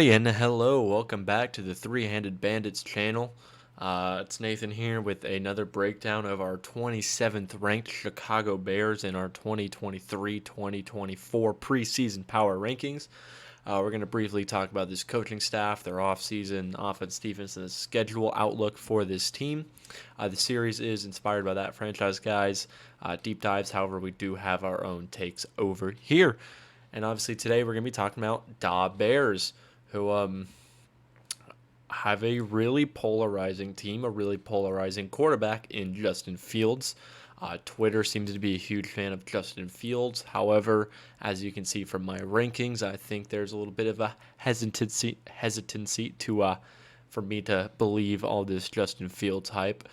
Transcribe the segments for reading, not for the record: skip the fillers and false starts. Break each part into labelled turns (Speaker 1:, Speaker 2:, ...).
Speaker 1: everybody, and hello. Welcome back to the Three-Handed Bandits channel. It's Nathan here with another breakdown of our 27th ranked Chicago Bears in our 2023-2024 preseason power rankings. We're going to briefly talk about this coaching staff, their offseason offense, defense, and the schedule outlook for this team. The series is inspired by that franchise, guys. Deep dives, however, we do have our own takes over here. And obviously today we're going to be talking about Da Bears, who have a really polarizing team, a really polarizing quarterback in Justin Fields. Twitter seems to be a huge fan of Justin Fields. However, as you can see from my rankings, I think there's a little bit of a hesitancy to for me to believe all this Justin Fields hype.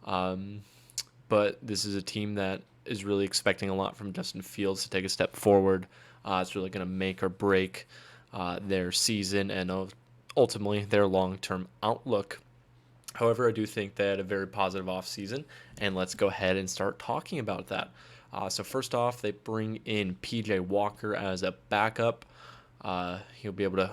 Speaker 1: But this is a team that is really expecting a lot from Justin Fields to take a step forward. It's really going to make or break their season and ultimately their long-term outlook. However, I do think they had a very positive offseason, and let's go ahead and start talking about that. So first off, they bring in P.J. Walker as a backup. He'll be able to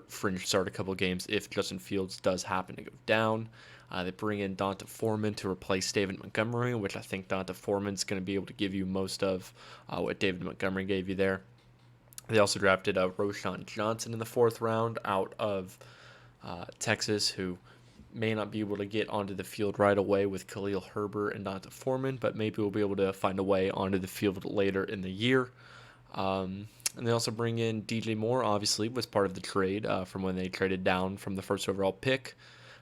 Speaker 1: fringe start a couple games if Justin Fields does happen to go down. They bring in D'Onta Foreman to replace David Montgomery, which I think D'Onta Foreman's going to be able to give you most of what David Montgomery gave you there. They also drafted Roschon Johnson in the fourth round out of Texas, who may not be able to get onto the field right away with Khalil Herbert and D'Onta Foreman, but maybe we'll be able to find a way onto the field later in the year. And they also bring in DJ Moore, obviously, was part of the trade from when they traded down from the first overall pick,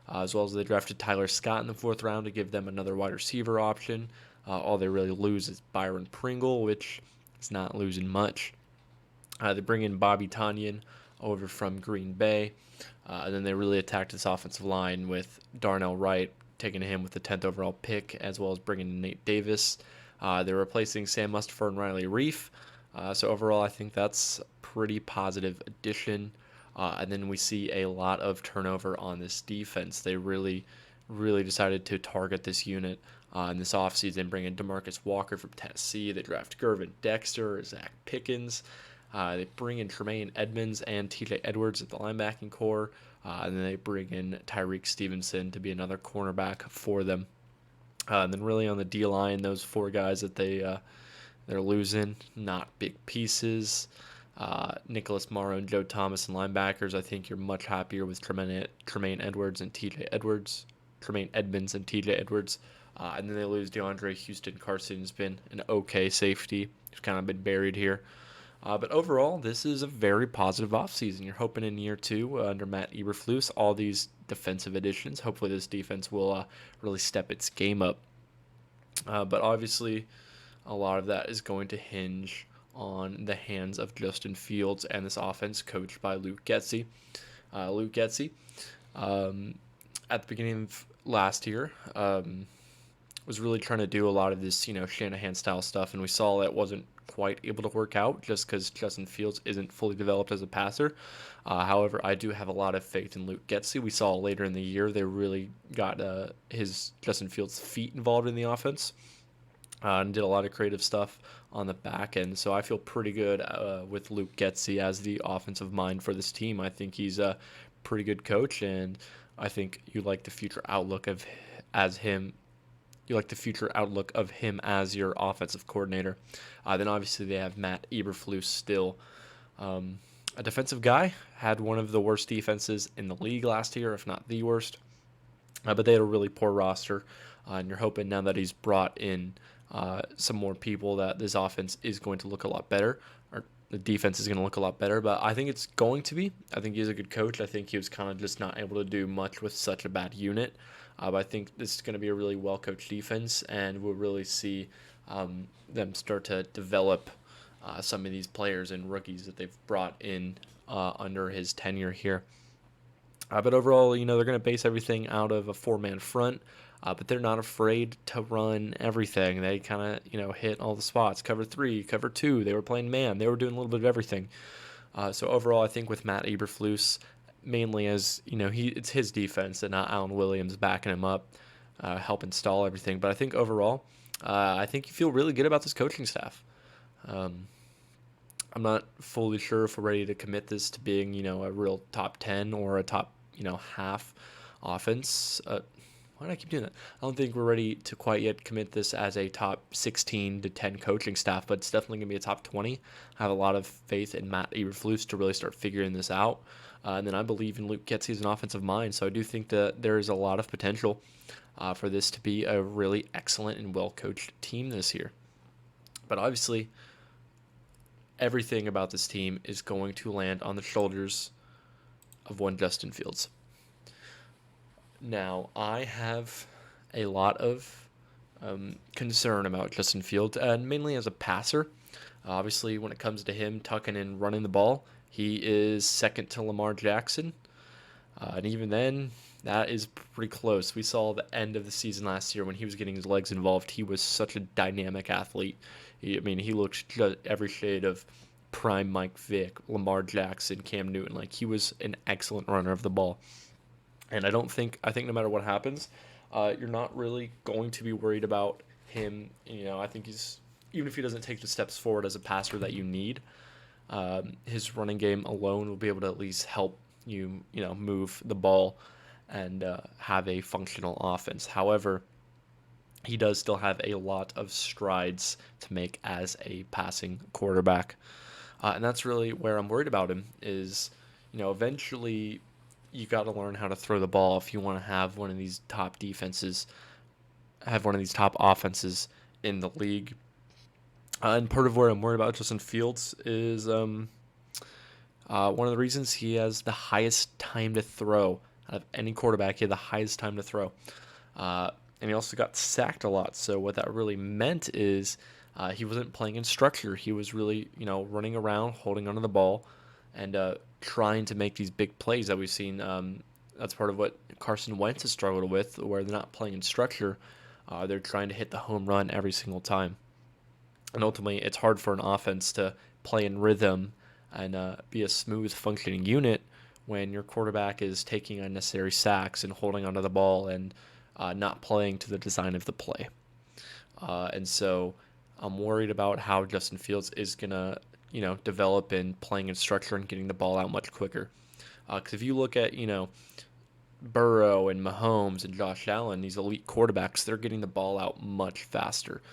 Speaker 1: as well as they drafted Tyler Scott in the fourth round to give them another wide receiver option. All they really lose is Byron Pringle, which is not losing much. They bring in Bobby Tonyan over from Green Bay. And then they really attacked this offensive line with Darnell Wright, taking him with the 10th overall pick, as well as bringing in Nate Davis. They're replacing Sam Mustipher and Riley Reif. So overall, I think that's a pretty positive addition. And then we see a lot of turnover on this defense. They really decided to target this unit in this offseason, bring in DeMarcus Walker from Tennessee. They draft Gervin Dexter, Zach Pickens. They bring in Tremaine Edmonds and TJ Edwards at the linebacking core. And then they bring in Tyreek Stevenson to be another cornerback for them. And then really on the D-line, those four guys that they're losing, not big pieces. Nicholas Morrow and Joe Thomas and linebackers. I think you're much happier with Tremaine Edwards and TJ Edwards. Tremaine Edmonds and TJ Edwards. And then they lose DeAndre Houston. Carson's been an okay safety. He's kind of been buried here. But overall, this is a very positive offseason. You're hoping in year two under Matt Eberflus, all these defensive additions, hopefully this defense will really step its game up. But obviously, a lot of that is going to hinge on the hands of Justin Fields and this offense coached by Luke Getsy. Luke Getsy, at the beginning of last year, was really trying to do a lot of this, Shanahan-style stuff, and we saw that wasn't quite able to work out just because Justin Fields isn't fully developed as a passer. However, I do have a lot of faith in Luke Getsy. We saw later in the year they really got his Justin Fields' feet involved in the offense and did a lot of creative stuff on the back end. So I feel pretty good with Luke Getsy as the offensive mind for this team. I think he's a pretty good coach, and I think you like the future outlook of him as your offensive coordinator. Then obviously they have Matt Eberflus still. A defensive guy, had one of the worst defenses in the league last year, if not the worst. But they had a really poor roster, and you're hoping now that he's brought in some more people that this offense is going to look a lot better, or the defense is going to look a lot better. But I think it's going to be. I think he's a good coach. I think he was kind of just not able to do much with such a bad unit. But I think this is going to be a really well-coached defense, and we'll really see them start to develop some of these players and rookies that they've brought in under his tenure here. But overall, they're going to base everything out of a four-man front, but they're not afraid to run everything. They kind of, hit all the spots. Cover 3, cover 2. They were playing man. They were doing a little bit of everything. So overall, I think with Matt Eberflus, mainly as, it's his defense and not Alan Williams backing him up, help install everything. But I think overall, I think you feel really good about this coaching staff. I'm not fully sure if we're ready to commit this to being, a real top 10 or a top, half offense. Why do I keep doing that? I don't think we're ready to quite yet commit this as a top 16 to 10 coaching staff, but it's definitely going to be a top 20. I have a lot of faith in Matt Eberflus to really start figuring this out. And then I believe in Luke Getsy as an offensive mind, so I do think that there is a lot of potential for this to be a really excellent and well-coached team this year. But obviously, everything about this team is going to land on the shoulders of one Justin Fields. Now, I have a lot of concern about Justin Fields, and mainly as a passer. Obviously, when it comes to him tucking and running the ball, he is second to Lamar Jackson. And even then, that is pretty close. We saw the end of the season last year when he was getting his legs involved. He was such a dynamic athlete. He looked just every shade of prime Mike Vick, Lamar Jackson, Cam Newton. Like, he was an excellent runner of the ball. And I think no matter what happens, you're not really going to be worried about him. I think even if he doesn't take the steps forward as a passer that you need, his running game alone will be able to at least help you, move the ball and have a functional offense. However, he does still have a lot of strides to make as a passing quarterback. And that's really where I'm worried about him is, eventually you got to learn how to throw the ball if you want to have one of these top defenses, have one of these top offenses in the league. And part of where I'm worried about Justin Fields is one of the reasons he has the highest time to throw out of any quarterback. He had the highest time to throw. And he also got sacked a lot. So what that really meant is he wasn't playing in structure. He was really, running around, holding onto the ball, and trying to make these big plays that we've seen. That's part of what Carson Wentz has struggled with, where they're not playing in structure. They're trying to hit the home run every single time. And ultimately, it's hard for an offense to play in rhythm and be a smooth functioning unit when your quarterback is taking unnecessary sacks and holding onto the ball and not playing to the design of the play. And so I'm worried about how Justin Fields is going to, develop in playing in structure and getting the ball out much quicker. Because if you look at, Burrow and Mahomes and Josh Allen, these elite quarterbacks, they're getting the ball out much faster.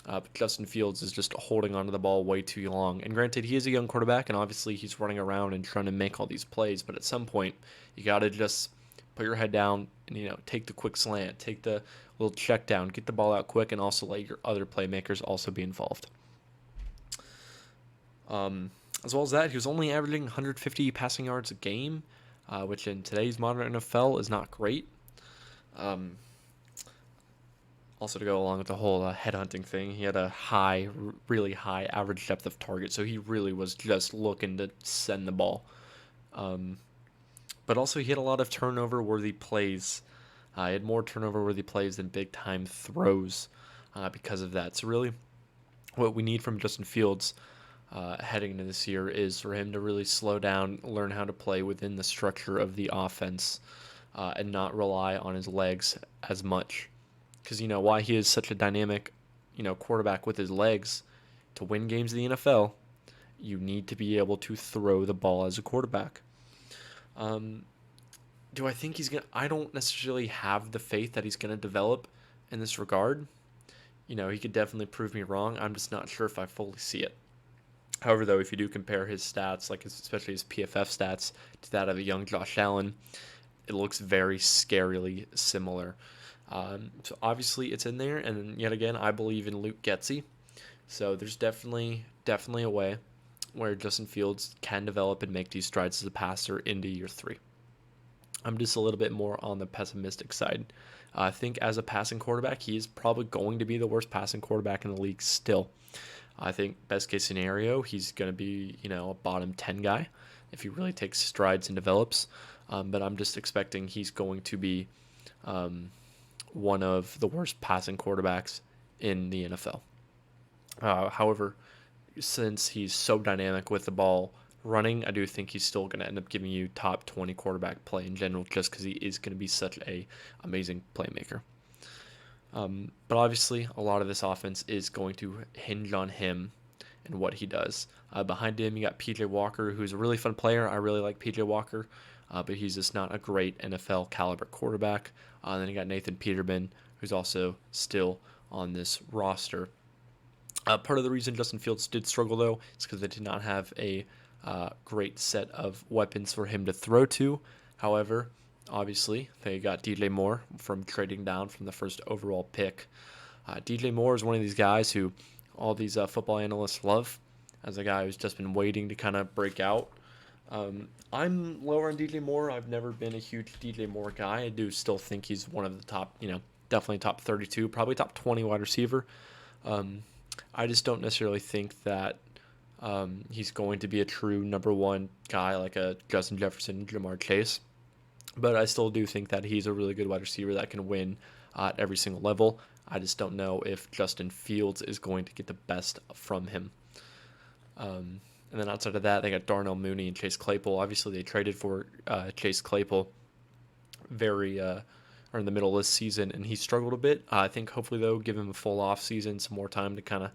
Speaker 1: But Justin Fields is just holding onto the ball way too long. And granted, he is a young quarterback, and obviously he's running around and trying to make all these plays. But at some point, you got to just put your head down and, take the quick slant, take the little check down, get the ball out quick, and also let your other playmakers also be involved. As well as that, he was only averaging 150 passing yards a game, which in today's modern NFL is not great. Also, to go along with the whole headhunting thing, he had a really high average depth of target, so he really was just looking to send the ball. But also, he had a lot of turnover-worthy plays. He had more turnover-worthy plays than big-time throws because of that. So really, what we need from Justin Fields heading into this year is for him to really slow down, learn how to play within the structure of the offense, and not rely on his legs as much. Because, why he is such a dynamic, quarterback with his legs, to win games in the NFL, you need to be able to throw the ball as a quarterback. Do I think he's going to... I don't necessarily have the faith that he's going to develop in this regard. He could definitely prove me wrong. I'm just not sure if I fully see it. However, though, if you do compare his stats, especially his PFF stats, to that of a young Josh Allen, it looks very scarily similar. So obviously it's in there, and yet again, I believe in Luke Getsy. So there's definitely a way where Justin Fields can develop and make these strides as a passer into year 3. I'm just a little bit more on the pessimistic side. I think as a passing quarterback, he is probably going to be the worst passing quarterback in the league still. I think best case scenario, he's going to be, a bottom 10 guy if he really takes strides and develops. But I'm just expecting he's going to be one of the worst passing quarterbacks in the NFL. However, since he's so dynamic with the ball running, I do think he's still going to end up giving you top 20 quarterback play in general, just because he is going to be such a amazing playmaker. But obviously, a lot of this offense is going to hinge on him and what he does. Behind him, you got PJ Walker, who's a really fun player. I really like PJ Walker, but he's just not a great NFL caliber quarterback. Then you got Nathan Peterman, who's also still on this roster. Part of the reason Justin Fields did struggle, though, is because they did not have a great set of weapons for him to throw to. However, obviously, they got DJ Moore from trading down from the first overall pick. DJ Moore is one of these guys who all these football analysts love as a guy who's just been waiting to kind of break out. I'm lower on DJ Moore. I've never been a huge DJ Moore guy. I do still think he's one of the top, definitely top 32, probably top 20 wide receiver. I just don't necessarily think that he's going to be a true number one guy like a Justin Jefferson, Jamar Chase. But I still do think that he's a really good wide receiver that can win at every single level. I just don't know if Justin Fields is going to get the best from him. And then outside of that, they got Darnell Mooney and Chase Claypool. Obviously, they traded for Chase Claypool or in the middle of this season, and he struggled a bit. I think hopefully, though, give him a full off season, some more time to kind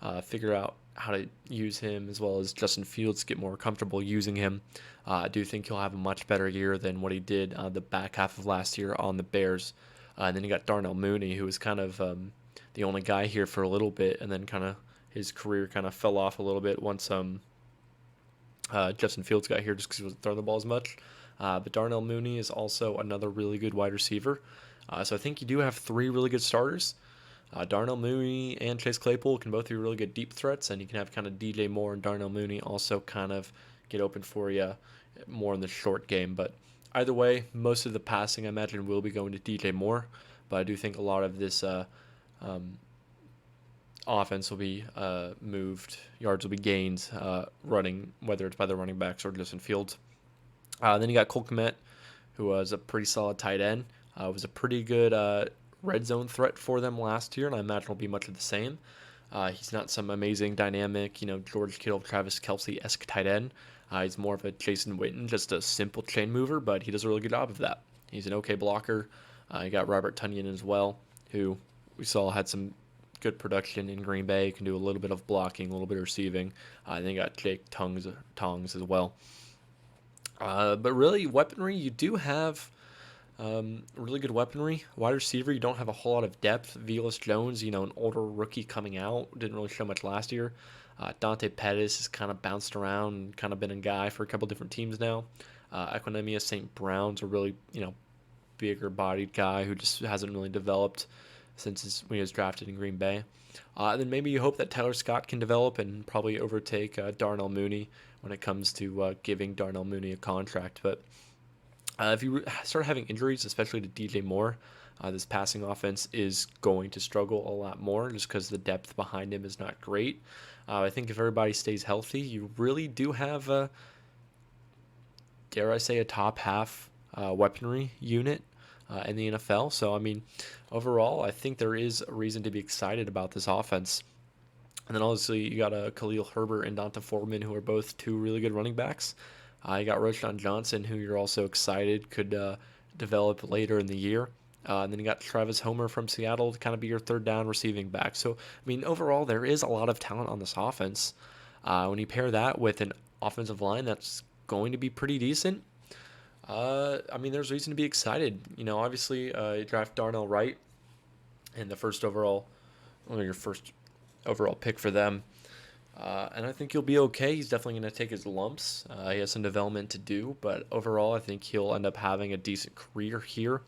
Speaker 1: of figure out how to use him, as well as Justin Fields get more comfortable using him. I do think he'll have a much better year than what he did the back half of last year on the Bears. And then you got Darnell Mooney, who was kind of the only guy here for a little bit, and then kind of his career kind of fell off a little bit once Justin Fields got here just because he wasn't throwing the ball as much. But Darnell Mooney is also another really good wide receiver. So I think you do have three really good starters. Darnell Mooney and Chase Claypool can both be really good deep threats, and you can have kind of DJ Moore and Darnell Mooney also kind of get open for you more in the short game. But either way, most of the passing I imagine will be going to DJ Moore, but I do think a lot of this offense will be moved, yards will be gained, running, whether it's by the running backs or Justin Fields. Then you got Cole Kmet, who was a pretty solid tight end. Was a pretty good red zone threat for them last year, and I imagine will be much of the same. He's not some amazing dynamic, George Kittle, Travis Kelce-esque tight end. He's more of a Jason Witten, just a simple chain mover, but he does a really good job of that. He's an okay blocker. You got Robert Tonyan as well, who we saw had some good production in Green Bay, can do a little bit of blocking, a little bit of receiving. Then you got Jake Tongs as well. But really, weaponry, you do have really good weaponry. Wide receiver, you don't have a whole lot of depth. Velus Jones, an older rookie coming out, didn't really show much last year. Dante Pettis has kind of bounced around, kind of been a guy for a couple different teams now. Equanimeous St. Brown's a really, bigger bodied guy who just hasn't really developed since when he was drafted in Green Bay. Then maybe you hope that Tyler Scott can develop and probably overtake Darnell Mooney when it comes to giving Darnell Mooney a contract. But if you start having injuries, especially to DJ Moore, this passing offense is going to struggle a lot more just because the depth behind him is not great. I think if everybody stays healthy, you really do have, dare I say, a top half weaponry unit in the NFL. So, overall, I think there is a reason to be excited about this offense. And then obviously you got Khalil Herbert and Donta Foreman, who are both two really good running backs. You got Roschon Johnson, who you're also excited could develop later in the year. And then you got Travis Homer from Seattle to kind of be your third down receiving back. So, overall, there is a lot of talent on this offense. When you pair that with an offensive line that's going to be pretty decent, there's reason to be excited. Obviously, you draft Darnell Wright in the your first overall pick for them. And I think he'll be okay. He's definitely going to take his lumps. He has some development to do, but overall, I think he'll end up having a decent career here.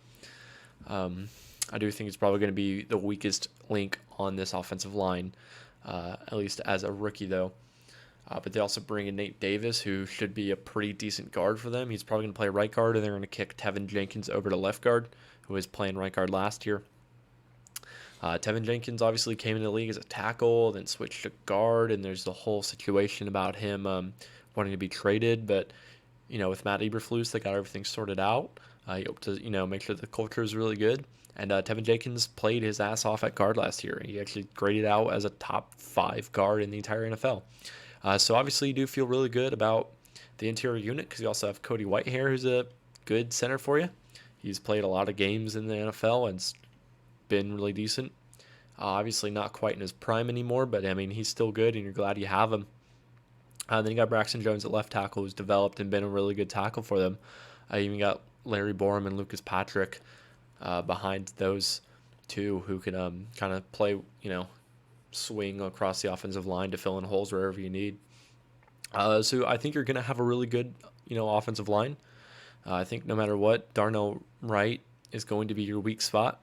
Speaker 1: I do think he's probably going to be the weakest link on this offensive line, at least as a rookie, though. But they also bring in Nate Davis, who should be a pretty decent guard for them. He's probably going to play right guard, and they're going to kick Tevin Jenkins over to left guard, who was playing right guard last year. Tevin Jenkins obviously came into the league as a tackle, then switched to guard, and there's the whole situation about him wanting to be traded. But, with Matt Eberflus, they got everything sorted out. He hoped to, make sure the culture is really good. And Tevin Jenkins played his ass off at guard last year. He actually graded out as a top 5 guard in the entire NFL. So obviously you do feel really good about the interior unit because you also have Cody Whitehair, who's a good center for you. He's played a lot of games in the NFL and been really decent. Obviously not quite in his prime anymore, but I mean, he's still good, and you're glad you have him. Then you got Braxton Jones at left tackle, who's developed and been a really good tackle for them. You even got Larry Borum and Lucas Patrick behind those two, who can kind of play, swing across the offensive line to fill in holes wherever you need. So I think you're going to have a really good, offensive line. I think no matter what, Darnell Wright is going to be your weak spot.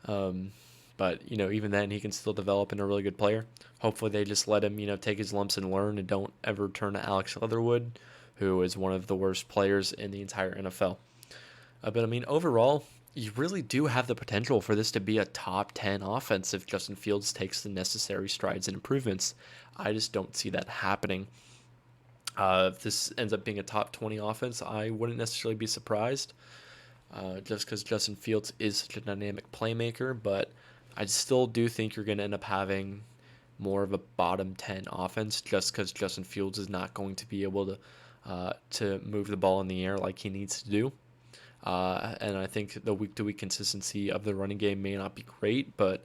Speaker 1: But even then, he can still develop into a really good player. Hopefully, they just let him, take his lumps and learn, and don't ever turn to Alex Leatherwood, who is one of the worst players in the entire NFL. But I mean, overall, you really do have the potential for this to be a top 10 offense if Justin Fields takes the necessary strides and improvements. I just don't see that happening. If this ends up being a top 20 offense, I wouldn't necessarily be surprised, just because Justin Fields is such a dynamic playmaker, but I still do think you're going to end up having more of a bottom 10 offense, just because Justin Fields is not going to be able to move the ball in the air like he needs to do. And I think the week-to-week consistency of the running game may not be great, but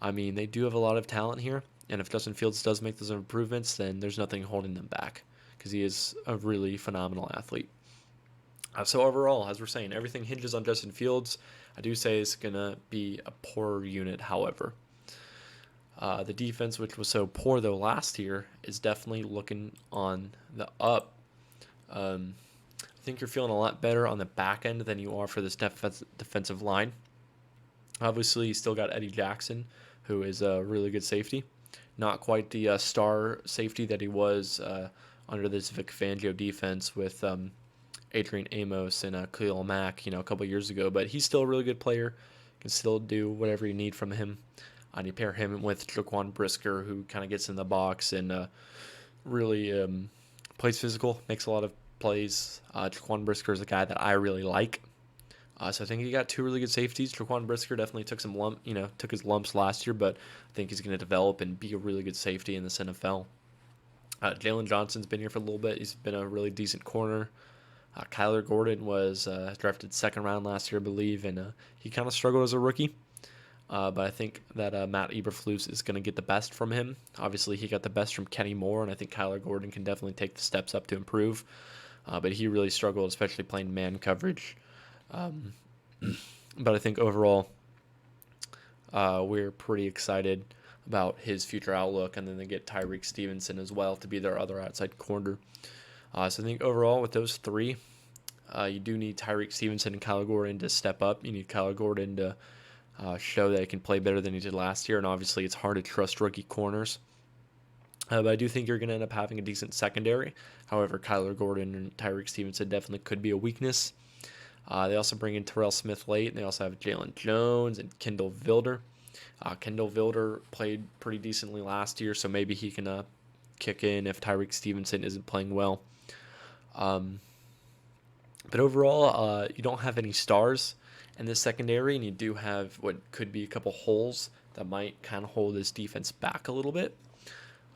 Speaker 1: I mean, they do have a lot of talent here. And if Justin Fields does make those improvements, then there's nothing holding them back, because he is a really phenomenal athlete. So overall, as we're saying, everything hinges on Justin Fields. I do say it's going to be a poorer unit, however. The defense, which was so poor, though, last year, is definitely looking on the up. I think you're feeling a lot better on the back end than you are for this defensive line. Obviously, you still got Eddie Jackson, who is a really good safety. Not quite the star safety that he was under this Vic Fangio defense with Adrian Amos and Khalil Mack, a couple years ago. But he's still a really good player. Can still do whatever you need from him. And you pair him with Jaquan Brisker, who kind of gets in the box and really plays physical, makes a lot of plays. Jaquan Brisker is a guy that I really like. So I think he got two really good safeties. Jaquan Brisker definitely took his lumps last year, but I think he's going to develop and be a really good safety in this NFL. Jalen Johnson's been here for a little bit. He's been a really decent corner. Kyler Gordon was drafted second round last year, I believe, and he kind of struggled as a rookie. But I think that Matt Eberflus is going to get the best from him. Obviously, he got the best from Kenny Moore, and I think Kyler Gordon can definitely take the steps up to improve. But he really struggled, especially playing man coverage. But I think overall, we're pretty excited about his future outlook. And then they get Tyreek Stevenson as well to be their other outside corner. So I think overall, with those three, you do need Tyreek Stevenson and Kyler Gordon to step up. You need Kyler Gordon to show that he can play better than he did last year, and obviously it's hard to trust rookie corners. But I do think you're going to end up having a decent secondary. However, Kyler Gordon and Tyreek Stevenson definitely could be a weakness. They also bring in Terrell Smith late, and they also have Jalen Jones and Kendall Vilder. Kendall Vilder played pretty decently last year, so maybe he can kick in if Tyreek Stevenson isn't playing well. But overall, you don't have any stars in this secondary, and you do have what could be a couple holes that might kind of hold this defense back a little bit.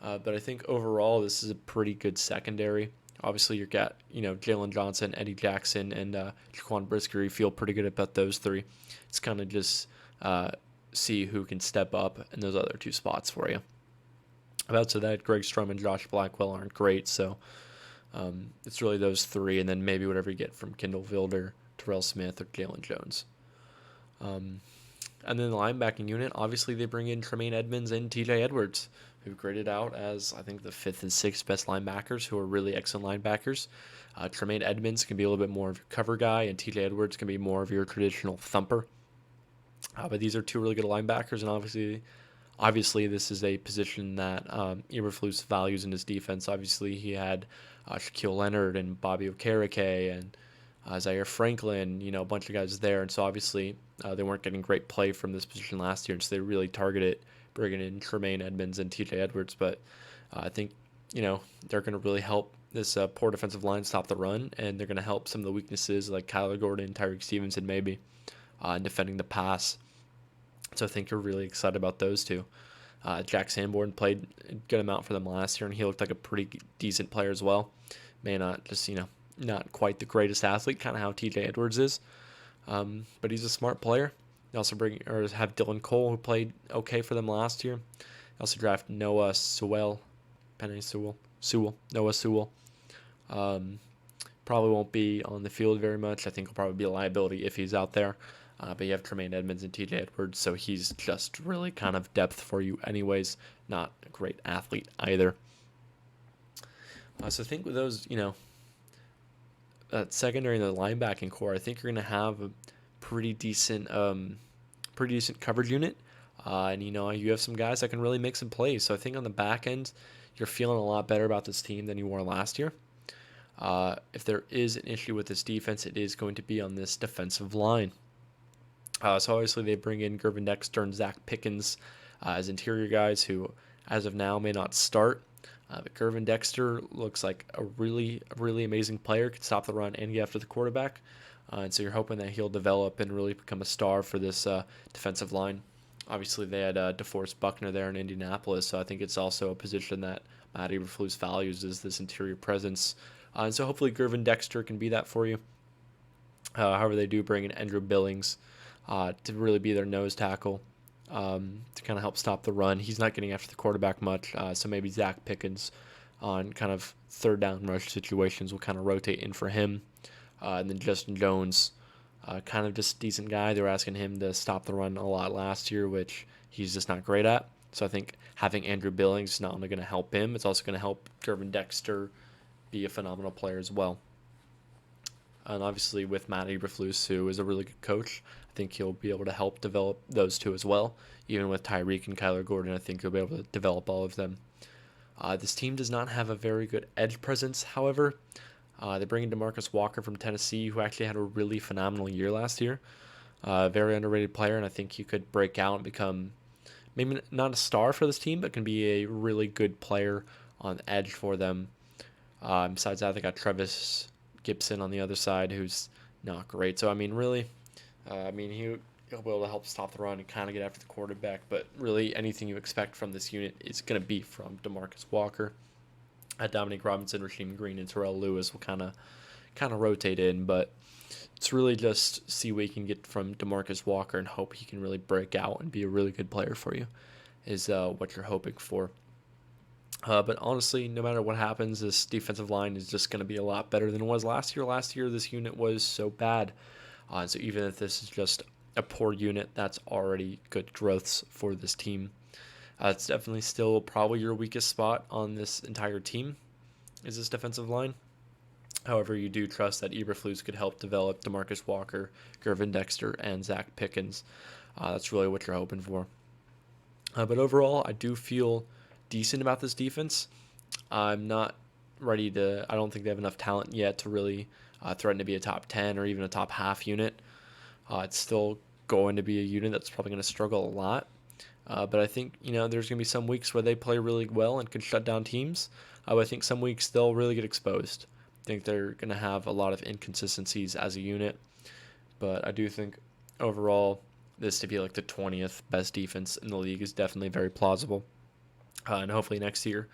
Speaker 1: But I think overall, this is a pretty good secondary. Obviously, you've got Jalen Johnson, Eddie Jackson, and Jaquan Brisker. You feel pretty good about those three. It's kind of just see who can step up in those other two spots for you. Outside that, Greg Strum and Josh Blackwell aren't great, so it's really those three, and then maybe whatever you get from Kendall Vilder, Terrell Smith, or Jalen Jones. And then the linebacking unit, obviously they bring in Tremaine Edmonds and TJ Edwards, who've graded out as, I think, the 5th and 6th best linebackers, who are really excellent linebackers. Tremaine Edmonds can be a little bit more of your cover guy, and TJ Edwards can be more of your traditional thumper. But these are two really good linebackers, and obviously this is a position that Eberflus values in his defense. Obviously he had Shaquille Leonard and Bobby Okereke and Zaire Franklin, a bunch of guys there. And so obviously they weren't getting great play from this position last year, and so they really targeted bringing in Tremaine Edmonds and TJ Edwards. But I think, they're going to really help this poor defensive line stop the run, and they're going to help some of the weaknesses like Kyler Gordon, Tyreek Stevenson maybe, in defending the pass. So I think you're really excited about those two. Jack Sanborn played a good amount for them last year, and he looked like a pretty decent player as well. May not just, not quite the greatest athlete, kind of how TJ Edwards is. But he's a smart player. They also bring or have Dylan Cole, who played okay for them last year. They also draft Noah Sewell, Penny Sewell, Noah Sewell. Um, Probably won't be on the field very much. I think he'll probably be a liability if he's out there. But you have Tremaine Edmonds and TJ Edwards, so he's just really kind of depth for you, anyways. Not a great athlete either. So I think with those, that secondary and the linebacking core, I think you're going to have a pretty decent, coverage unit. And you have some guys that can really make some plays. So I think on the back end, you're feeling a lot better about this team than you were last year. If there is an issue with this defense, it is going to be on this defensive line. So obviously they bring in Gervin Dexter and Zach Pickens as interior guys who, as of now, may not start. But Gervin Dexter looks like a really, really amazing player, can stop the run and get after the quarterback. And so you're hoping that he'll develop and really become a star for this defensive line. Obviously, they had DeForest Buckner there in Indianapolis, so I think it's also a position that Matt Eberflus values is this interior presence. And so hopefully Gervin Dexter can be that for you. However, they do bring in Andrew Billings to really be their nose tackle to kind of help stop the run. He's not getting after the quarterback much, so maybe Zach Pickens on kind of third down rush situations will kind of rotate in for him. And then Justin Jones, kind of just a decent guy. They were asking him to stop the run a lot last year, which he's just not great at. So I think having Andrew Billings is not only going to help him, it's also going to help Gervin Dexter be a phenomenal player as well. And obviously with Matt Eberflus, who is a really good coach, I think he'll be able to help develop those two as well. Even with Tyreek and Kyler Gordon, I think he'll be able to develop all of them. This team does not have a very good edge presence, however. They bring in DeMarcus Walker from Tennessee, who actually had a really phenomenal year last year. Very underrated player, and I think he could break out and become maybe not a star for this team, but can be a really good player on the edge for them. Besides that, they got Travis Gibson on the other side, who's not great. So, really, he'll be able to help stop the run and kind of get after the quarterback. But really, anything you expect from this unit is going to be from DeMarcus Walker. Dominic Robinson, Rasheem Green, and Terrell Lewis will kind of rotate in. But it's really just see what you can get from DeMarcus Walker and hope he can really break out and be a really good player for you is what you're hoping for. But honestly, no matter what happens, this defensive line is just going to be a lot better than it was last year. Last year, this unit was so bad. So even if this is just a poor unit, that's already good growths for this team. It's definitely still probably your weakest spot on this entire team is this defensive line. However, you do trust that Eberflus could help develop DeMarcus Walker, Gervin Dexter, and Zach Pickens. That's really what you're hoping for. But overall, I do feel decent about this defense. I'm not ready to. I don't think they have enough talent yet to really threaten to be a top 10 or even a top half unit. It's still going to be a unit that's probably going to struggle a lot. But I think there's going to be some weeks where they play really well and can shut down teams. But I think some weeks they'll really get exposed. I think they're going to have a lot of inconsistencies as a unit. But I do think overall this to be like the 20th best defense in the league is definitely very plausible. And hopefully next year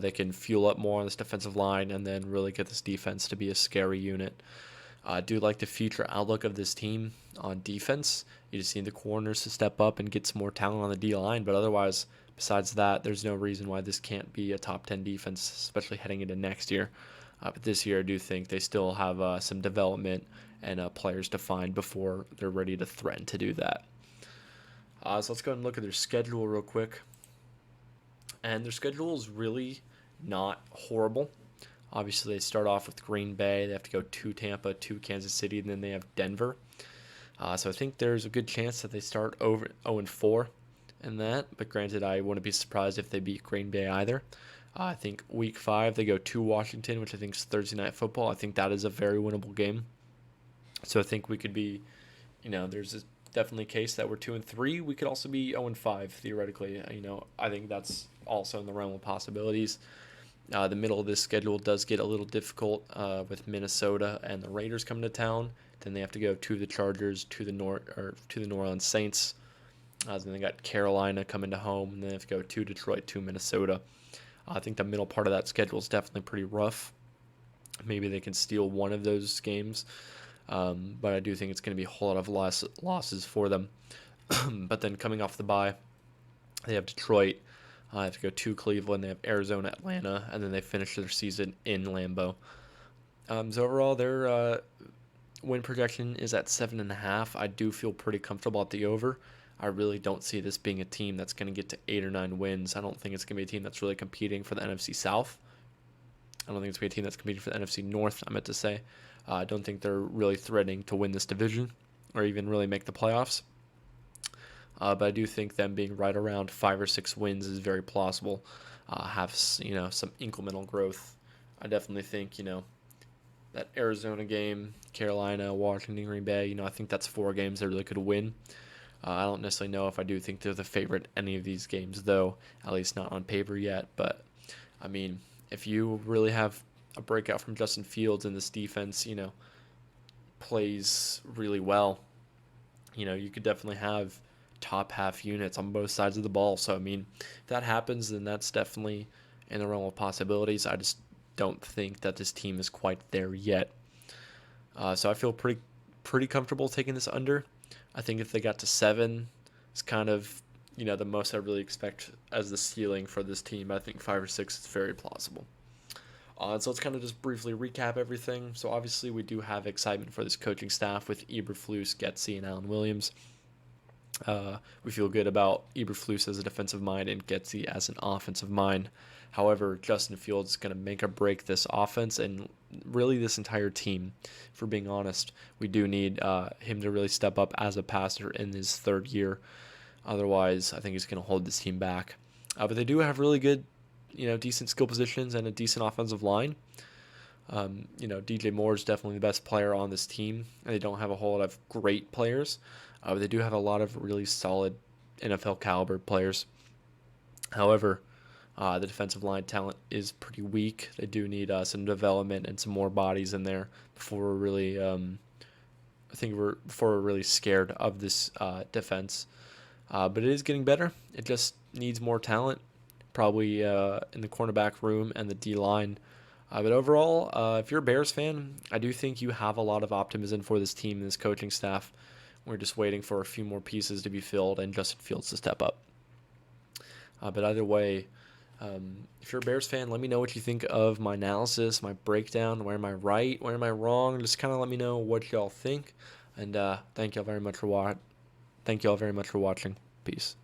Speaker 1: they can fuel up more on this defensive line and then really get this defense to be a scary unit. I do like the future outlook of this team on defense. You just need the corners to step up and get some more talent on the D-line. But otherwise, besides that, there's no reason why this can't be a top 10 defense, especially heading into next year. But this year, I do think they still have some development and players to find before they're ready to threaten to do that. So let's go ahead and look at their schedule real quick. And their schedule is really not horrible. Obviously, they start off with Green Bay. They have to go to Tampa, to Kansas City, and then they have Denver. So I think there's a good chance that they start over 0-4 in that. But granted, I wouldn't be surprised if they beat Green Bay either. I think Week 5, they go to Washington, which I think is Thursday Night Football. I think that is a very winnable game. So I think we could be, there's definitely a case that we're 2-3. We could also be 0-5 theoretically. I think that's also in the realm of possibilities. The middle of this schedule does get a little difficult with Minnesota and the Raiders coming to town. Then they have to go to the Chargers, to the New Orleans Saints. Then they got Carolina coming to home, and then they have to go to Detroit, to Minnesota. I think the middle part of that schedule is definitely pretty rough. Maybe they can steal one of those games. but I do think it's going to be a whole lot of losses for them. But then coming off the bye, they have Detroit. They have to go to Cleveland. They have Arizona, Atlanta, and then they finish their season in Lambeau. So overall, their win projection is at 7.5. I do feel pretty comfortable at the over. I really don't see this being a team that's going to get to 8 or 9 wins. I don't think it's going to be a team that's really competing for the NFC South. I don't think it's going to be a team that's competing for the NFC North, I meant to say. I don't think they're really threatening to win this division or even really make the playoffs. But I do think them being right around 5 or 6 wins is very plausible. Have some incremental growth. I definitely think that Arizona game, Carolina, Washington, Green Bay. I think that's 4 games they really could win. I don't necessarily know if I do think they're the favorite in any of these games, though, at least not on paper yet. But I mean, if you really have a breakout from Justin Fields and this defense, plays really well, you could definitely have top half units on both sides of the ball. So, I mean, if that happens, then that's definitely in the realm of possibilities. I just don't think that this team is quite there yet. So I feel pretty comfortable taking this under. I think if they got to 7, it's kind of the most I really expect as the ceiling for this team. I think 5 or 6 is very plausible. So let's kind of just briefly recap everything. So obviously we do have excitement for this coaching staff with Eberflus, Getsy, and Alan Williams. We feel good about Eberflus as a defensive mind and Getsy as an offensive mind. However, Justin Fields is going to make or break this offense and really this entire team. For being honest, we do need him to really step up as a passer in his 3rd year. Otherwise, I think he's going to hold this team back. But they do have really good, decent skill positions and a decent offensive line. DJ Moore is definitely the best player on this team, and they don't have a whole lot of great players. But they do have a lot of really solid NFL caliber players. However, the defensive line talent is pretty weak. They do need some development and some more bodies in there before we're really, before we're really scared of this defense. But it is getting better. It just needs more talent, probably in the cornerback room and the D line. But overall, if you're a Bears fan, I do think you have a lot of optimism for this team and this coaching staff. We're just waiting for a few more pieces to be filled and Justin Fields to step up. But either way, if you're a Bears fan, let me know what you think of my analysis, my breakdown. Where am I right? Where am I wrong? Just kind of let me know what y'all think. And thank y'all very much for watching. Peace.